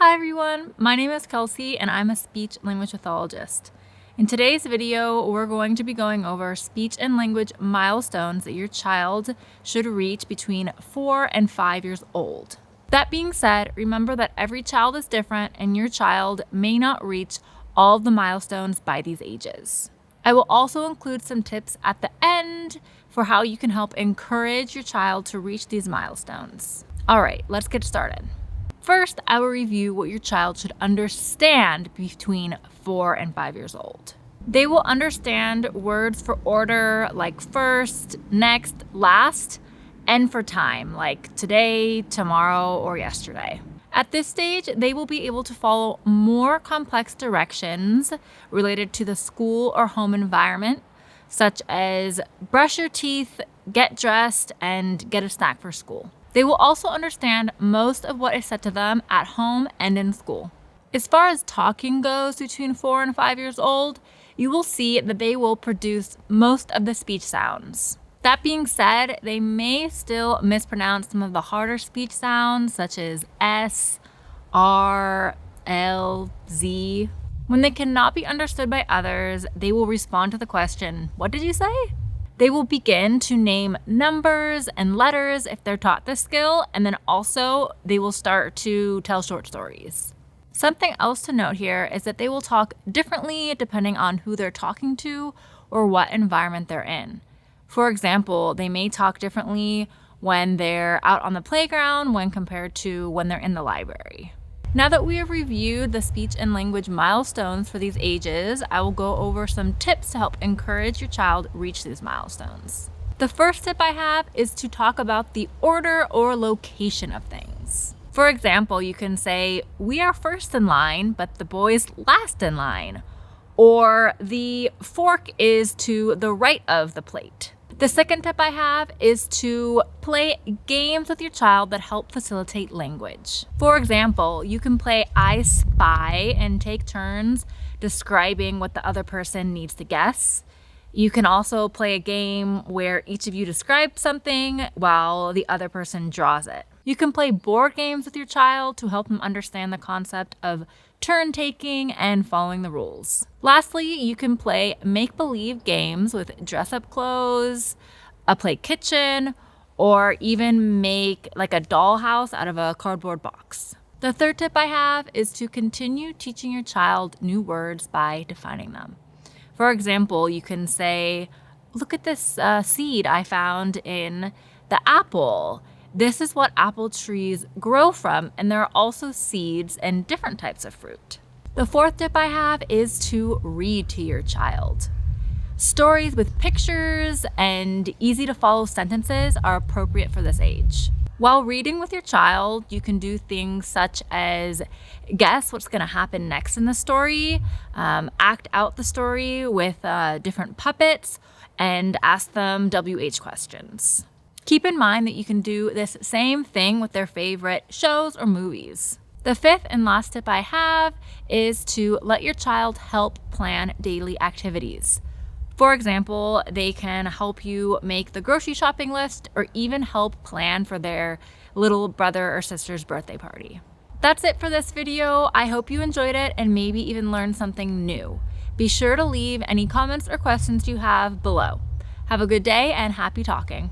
Hi everyone, my name is Kelsey and I'm a speech language pathologist. In today's video, we're going to be going over speech and language milestones that your child should reach between 4 and 5 years old. That being said, remember that every child is different and your child may not reach all of the milestones by these ages. I will also include some tips at the end for how you can help encourage your child to reach these milestones. All right, let's get started. First, I will review what your child should understand between 4 and 5 years old. They will understand words for order like first, next, last, and for time like today, tomorrow, or yesterday. At this stage, they will be able to follow more complex directions related to the school or home environment, such as brush your teeth, get dressed, and get a snack for school. They will also understand most of what is said to them at home and in school. As far as talking goes between 4 and 5 years old, you will see that they will produce most of the speech sounds. That being said, they may still mispronounce some of the harder speech sounds such as S, R, L, Z. When they cannot be understood by others, they will respond to the question, "What did you say?" They will begin to name numbers and letters if they're taught this skill, and then also they will start to tell short stories. Something else to note here is that they will talk differently depending on who they're talking to or what environment they're in. For example, they may talk differently when they're out on the playground when compared to when they're in the library. Now that we have reviewed the speech and language milestones for these ages, I will go over some tips to help encourage your child reach these milestones. The first tip I have is to talk about the order or location of things. For example, you can say, "We are first in line, but the boy's last in line," or "The fork is to the right of the plate." The second tip I have is to play games with your child that help facilitate language. For example, you can play I Spy and take turns describing what the other person needs to guess. You can also play a game where each of you describes something while the other person draws it. You can play board games with your child to help them understand the concept of turn taking and following the rules. Lastly, you can play make-believe games with dress-up clothes, a play kitchen, or even make like a dollhouse out of a cardboard box. The third tip I have is to continue teaching your child new words by defining them. For example, you can say, "Look at this seed I found in the apple. This is what apple trees grow from, and there are also seeds and different types of fruit." The fourth tip I have is to read to your child. Stories with pictures and easy to follow sentences are appropriate for this age. While reading with your child, you can do things such as guess what's going to happen next in the story, act out the story with different puppets, and ask them WH questions. Keep in mind that you can do this same thing with their favorite shows or movies. The fifth and last tip I have is to let your child help plan daily activities. For example, they can help you make the grocery shopping list or even help plan for their little brother or sister's birthday party. That's it for this video. I hope you enjoyed it and maybe even learned something new. Be sure to leave any comments or questions you have below. Have a good day and happy talking.